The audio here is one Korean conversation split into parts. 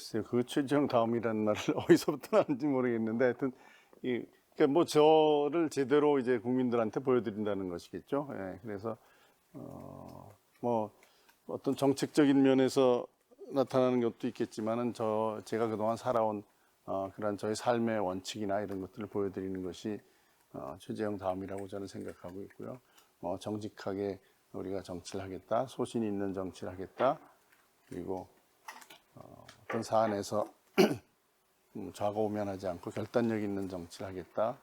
글쎄요, 그 최재형 다음이라는 말을 어디서부터 나왔는지 모르겠는데 하여튼 그러니까 뭐 저를 제대로 이제 국민들한테 보여드린다는 것이겠죠. 예, 그래서 뭐 어떤 정책적인 면에서 나타나는 것도 있겠지만은 제가 그동안 살아온 그런 저의 삶의 원칙이나 이런 것들을 보여드리는 것이 최재형 다음이라고 저는 생각하고 있고요. 정직하게 우리가 정치를 하겠다, 소신 있는 정치를 하겠다, 그리고 어떤 사안에서 좌고우면하지 않고 결단력 있는 정치를 하겠다,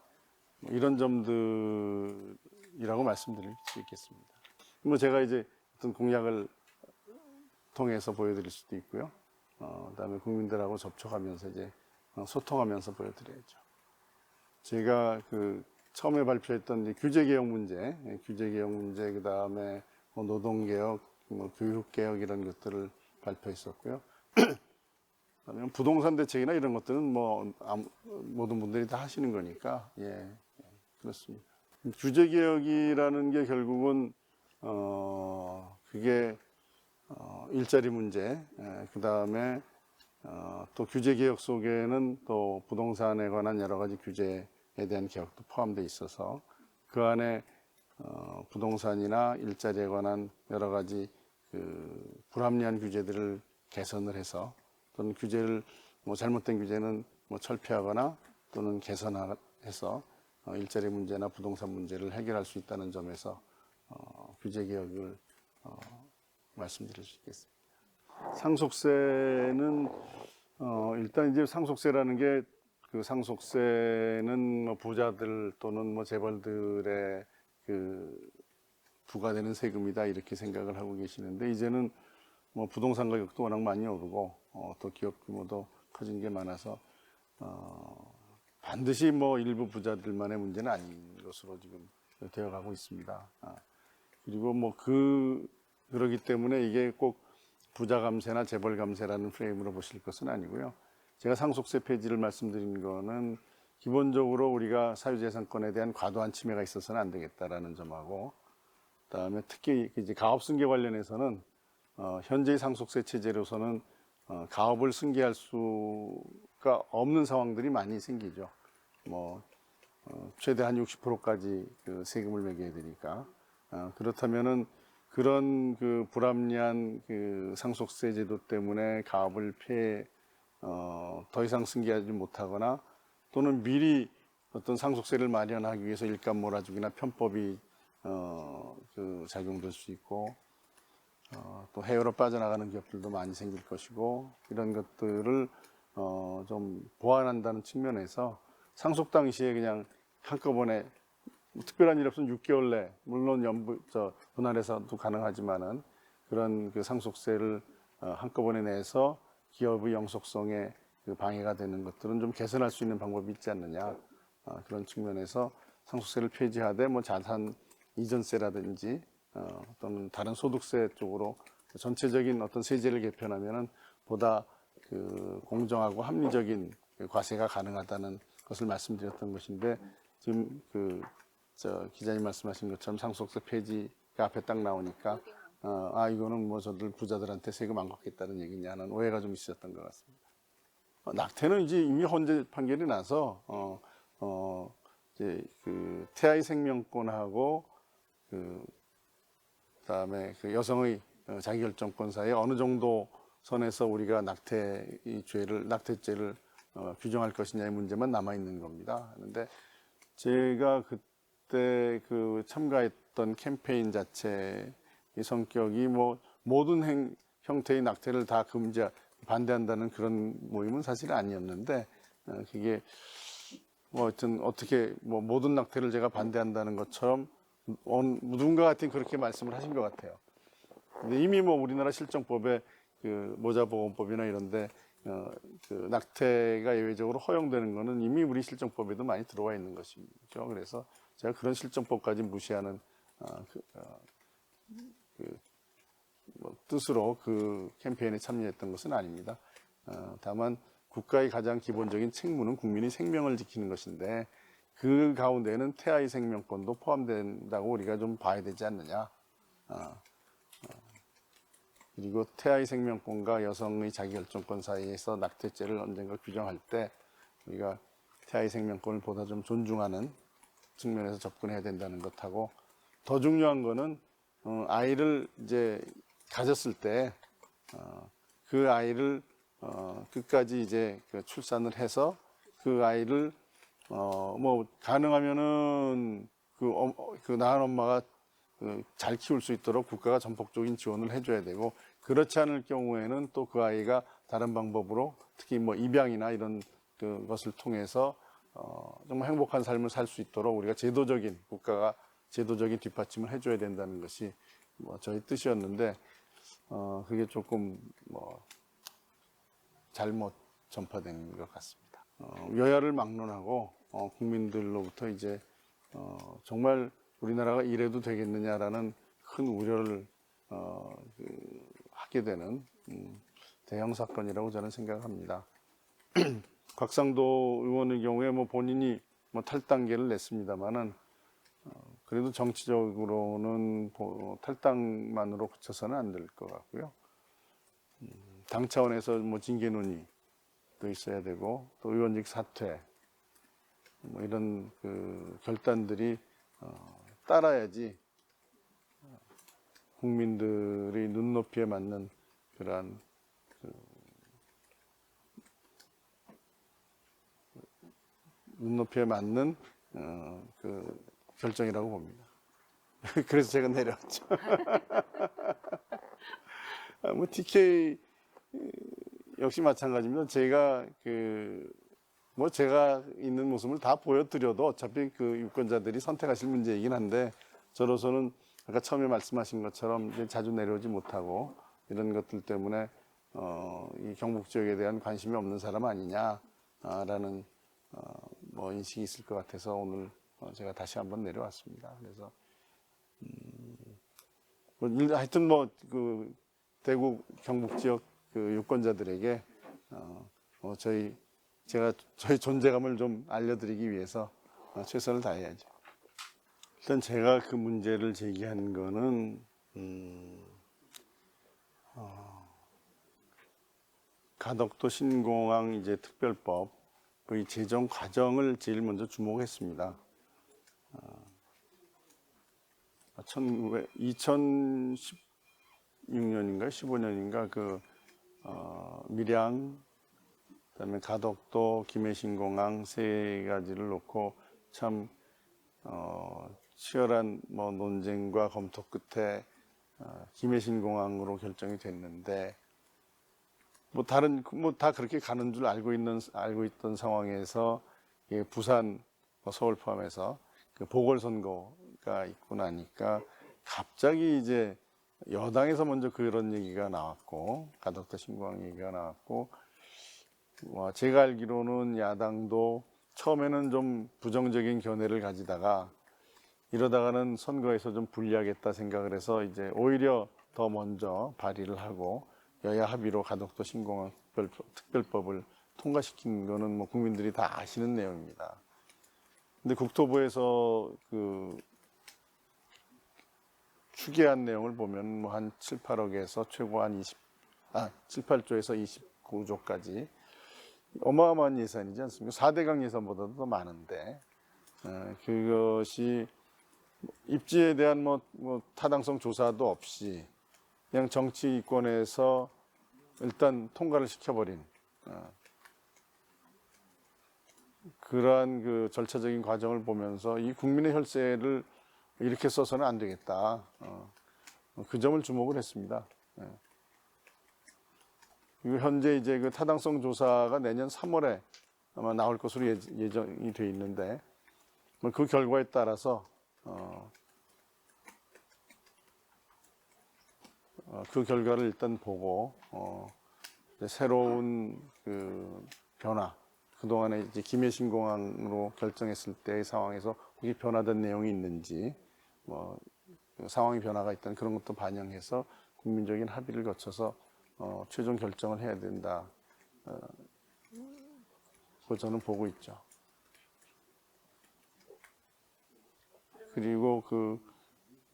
이런 점들이라고 말씀드릴 수 있겠습니다. 뭐 제가 이제 어떤 공약을 통해서 보여드릴 수도 있고요. 그다음에 국민들하고 접촉하면서 이제 소통하면서 보여드려야죠. 제가 그 처음에 발표했던 이제 규제개혁 문제, 그다음에 뭐 노동개혁, 뭐 교육개혁 이런 것들을 발표했었고요. 그다음에 부동산 대책이나 이런 것들은 뭐 모든 분들이 다 하시는 거니까 그렇습니다. 규제개혁이라는 게 결국은 그게 일자리 문제, 그다음에 또 규제개혁 속에는 또 부동산에 관한 여러 가지 규제에 대한 개혁도 포함되어 있어서 그 안에 부동산이나 일자리에 관한 여러 가지 그 불합리한 규제들을 개선을 해서 또는 규제를 뭐 잘못된 규제는 뭐 철폐하거나 또는 개선해서 일자리 문제나 부동산 문제를 해결할 수 있다는 점에서 규제개혁을 말씀드릴 수 있겠습니다. 상속세는 일단 이제 상속세라는 게 그 상속세는 뭐 부자들 또는 뭐 재벌들의 그 부과되는 세금이다 이렇게 생각을 하고 계시는데 이제는 뭐 부동산 가격도 워낙 많이 오르고 또 기업 규모도 커진 게 많아서 반드시 뭐 일부 부자들만의 문제는 아닌 것으로 지금 되어가고 있습니다. 그리고 뭐 그러기 때문에 이게 꼭 부자 감세나 재벌 감세라는 프레임으로 보실 것은 아니고요. 제가 상속세 폐지를 말씀드린 거는 기본적으로 우리가 사유재산권에 대한 과도한 침해가 있어서는 안 되겠다라는 점하고, 그다음에 특히 이제 가업 승계 관련해서는 현재의 상속세 체제로서는 가업을 승계할 수가 없는 상황들이 많이 생기죠. 뭐 최대 한 60%까지 그 세금을 매겨야 되니까 그렇다면은 그런 그 불합리한 그 상속세 제도 때문에 가업을 더 이상 승계하지 못하거나 또는 미리 어떤 상속세를 마련하기 위해서 일감 몰아주기나 편법이 그 작용될 수 있고 또 해외로 빠져나가는 기업들도 많이 생길 것이고 이런 것들을 좀 보완한다는 측면에서 상속 당시에 그냥 한꺼번에 특별한 일 없으면 6개월 내 물론 분할해서도 가능하지만은 그런 그 상속세를 한꺼번에 내서 기업의 영속성에 그 방해가 되는 것들은 좀 개선할 수 있는 방법이 있지 않느냐 그런 측면에서 상속세를 폐지하되 뭐 자산 이전세라든지 또는 다른 소득세 쪽으로 전체적인 어떤 세제를 개편하면은 보다 그 공정하고 합리적인 과세가 가능하다는 것을 말씀드렸던 것인데 지금 기자님 말씀하신 것처럼 상속세 폐지가 앞에 딱 나오니까 이거는 뭐 저들 부자들한테 세금 안 걷겠다는 얘기냐 하는 오해가 좀 있었던 것 같습니다. 낙태는 이제 이미 헌재 판결이 나서 이제 그 태아의 생명권하고 그다음에 그 여성의 자기결정권 사이에 어느 정도 선에서 우리가 낙태죄를 규정할 것이냐의 문제만 남아 있는 겁니다. 그런데 제가 그때 그 참가했던 캠페인 자체의 성격이 뭐 모든 형태의 낙태를 다 반대한다는 그런 모임은 사실 아니었는데 그게 뭐 하여튼 어떻게 뭐 모든 낙태를 제가 반대한다는 것처럼 누군가 같은 그렇게 말씀을 하신 것 같아요. 근데 이미 뭐 우리나라 실정법에 그 모자보건법이나 이런데 그 낙태가 예외적으로 허용되는 거는 이미 우리 실정법에도 많이 들어와 있는 것이죠. 그래서 제가 그런 실정법까지 무시하는 뭐 뜻으로 그 캠페인에 참여했던 것은 아닙니다. 다만 국가의 가장 기본적인 책무는 국민의 생명을 지키는 것인데 그 가운데는 태아의 생명권도 포함된다고 우리가 좀 봐야 되지 않느냐. 그리고 태아의 생명권과 여성의 자기결정권 사이에서 낙태죄를 언젠가 규정할 때 우리가 태아의 생명권을 보다 좀 존중하는 측면에서 접근해야 된다는 것하고, 더 중요한 거는 아이를 이제 가졌을 때 그 아이를 끝까지 이제 그 출산을 해서 그 아이를 뭐 가능하면은 그 낳은 엄마가 잘 키울 수 있도록 국가가 전폭적인 지원을 해줘야 되고, 그렇지 않을 경우에는 또 그 아이가 다른 방법으로 특히 뭐 입양이나 이런 그것을 통해서 정말 행복한 삶을 살 수 있도록 우리가 국가가 제도적인 뒷받침을 해줘야 된다는 것이 뭐 저희 뜻이었는데, 그게 조금 뭐 잘못 전파된 것 같습니다. 여야를 막론하고 국민들로부터 이제 정말 우리나라가 이래도 되겠느냐라는 큰 우려를 하게 되는 대형 사건이라고 저는 생각합니다. 곽상도 의원의 경우에 뭐 본인이 뭐 탈당계를 냈습니다만은 그래도 정치적으로는 탈당만으로 그쳐서는 안 될 것 같고요. 당 차원에서 뭐 징계 논의도 있어야 되고, 또 의원직 사퇴 뭐 이런 그 결단들이 따라야지 국민들의 눈높이에 맞는 그러한 눈높이에 맞는 그 결정이라고 봅니다. 그래서 제가 내려왔죠. 뭐 TK 역시 마찬가지입니다. 제가 뭐 제가 있는 모습을 다 보여드려도 어차피 그 유권자들이 선택하실 문제이긴 한데, 저로서는 아까 처음에 말씀하신 것처럼 이제 자주 내려오지 못하고 이런 것들 때문에 이 경북 지역에 대한 관심이 없는 사람 아니냐라는 뭐 인식이 있을 것 같아서 오늘 제가 다시 한번 내려왔습니다. 그래서 하여튼 뭐 그 대구 경북 지역 그 유권자들에게 저희 존재감을 좀 알려드리기 위해서 최선을 다해야죠. 일단 제가 그 문제를 제기한 거는 가덕도 신공항 이제 특별법의 제정 과정을 제일 먼저 주목했습니다. 2016년인가 15년인가 그 밀양, 그다음에 가덕도, 김해신공항 세 가지를 놓고 참 치열한 뭐 논쟁과 검토 끝에 김해신공항으로 결정이 됐는데, 뭐 다 그렇게 가는 줄 알고 있던 상황에서 부산, 서울 포함해서 그 보궐선거가 있고 나니까 갑자기 이제 여당에서 먼저 그런 얘기가 나왔고, 가덕도 신공항 얘기가 나왔고, 제가 알기로는 야당도 처음에는 좀 부정적인 견해를 가지다가 이러다가는 선거에서 좀 불리하겠다 생각을 해서 이제 오히려 더 먼저 발의를 하고 여야 합의로 가덕도 신공항 특별법을 통과시킨 거는 뭐 국민들이 다 아시는 내용입니다. 근데 국토부에서 그 추계한 내용을 보면 뭐 한 7, 8억에서 최고 한 7, 8조에서 29조까지 어마어마한 예산이지 않습니까? 4대강 예산보다도 더 많은데, 그것이 입지에 대한 뭐 타당성 조사도 없이 그냥 정치권에서 일단 통과를 시켜버린 그러한 그 절차적인 과정을 보면서 이 국민의 혈세를 이렇게 써서는 안 되겠다. 그 점을 주목을 했습니다. 그리고 현재 이제 그 타당성 조사가 내년 3월에 아마 나올 것으로 예정이 돼 있는데, 그 결과에 따라서 그 결과를 일단 보고 새로운 그 변화, 그동안에 이제 김해신공항으로 결정했을 때의 상황에서 혹시 변화된 내용이 있는지, 뭐 상황이 변화가 있다는 그런 것도 반영해서 국민적인 합의를 거쳐서 최종 결정을 해야 된다. 그 저는 보고 있죠. 그리고 그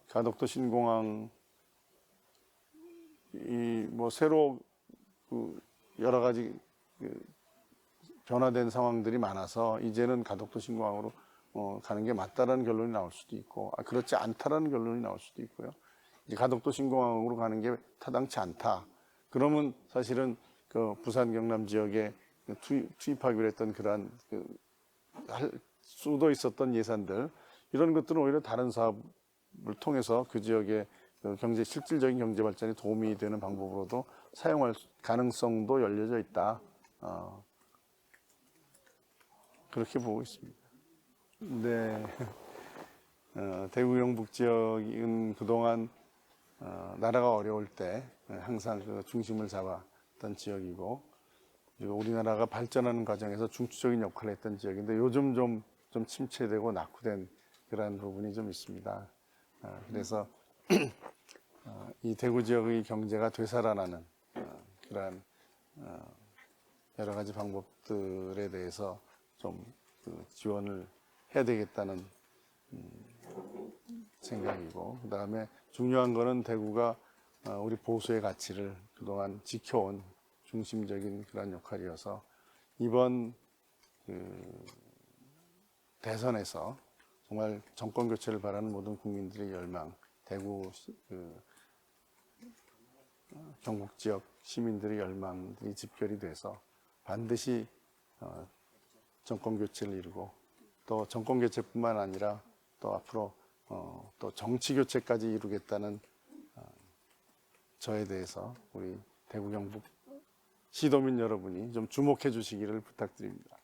가덕도 신공항 이 뭐 새로 그 여러 가지 그 변화된 상황들이 많아서 이제는 가덕도 신공항으로 가는 게 맞다라는 결론이 나올 수도 있고, 그렇지 않다라는 결론이 나올 수도 있고요. 이제 가덕도 신공항으로 가는 게 타당치 않다. 그러면 사실은 그 부산 경남 지역에 투입하기로 했던 그러한 할 수도 있었던 예산들, 이런 것들은 오히려 다른 사업을 통해서 그 지역의 경제, 실질적인 경제 발전에 도움이 되는 방법으로도 사용할 가능성도 열려져 있다. 그렇게 보고 있습니다. 네. 대구 경북 지역은 그동안 나라가 어려울 때 항상 그 중심을 잡았던 지역이고, 그리고 우리나라가 발전하는 과정에서 중추적인 역할을 했던 지역인데 요즘 좀 침체되고 낙후된 그러한 부분이 좀 있습니다. 그래서 이 대구 지역의 경제가 되살아나는 그러한 여러 가지 방법들에 대해서 좀 지원을 해야 되겠다는 생각이고, 그 다음에 중요한 거는 대구가 우리 보수의 가치를 그동안 지켜온 중심적인 그런 역할이어서 이번 대선에서 정말 정권 교체를 바라는 모든 국민들의 열망, 대구 경북 지역 시민들의 열망들이 집결이 돼서 반드시 정권 교체를 이루고, 또 정권 교체뿐만 아니라 또 앞으로 또 정치 교체까지 이루겠다는 저에 대해서 우리 대구 경북 시도민 여러분이 좀 주목해 주시기를 부탁드립니다.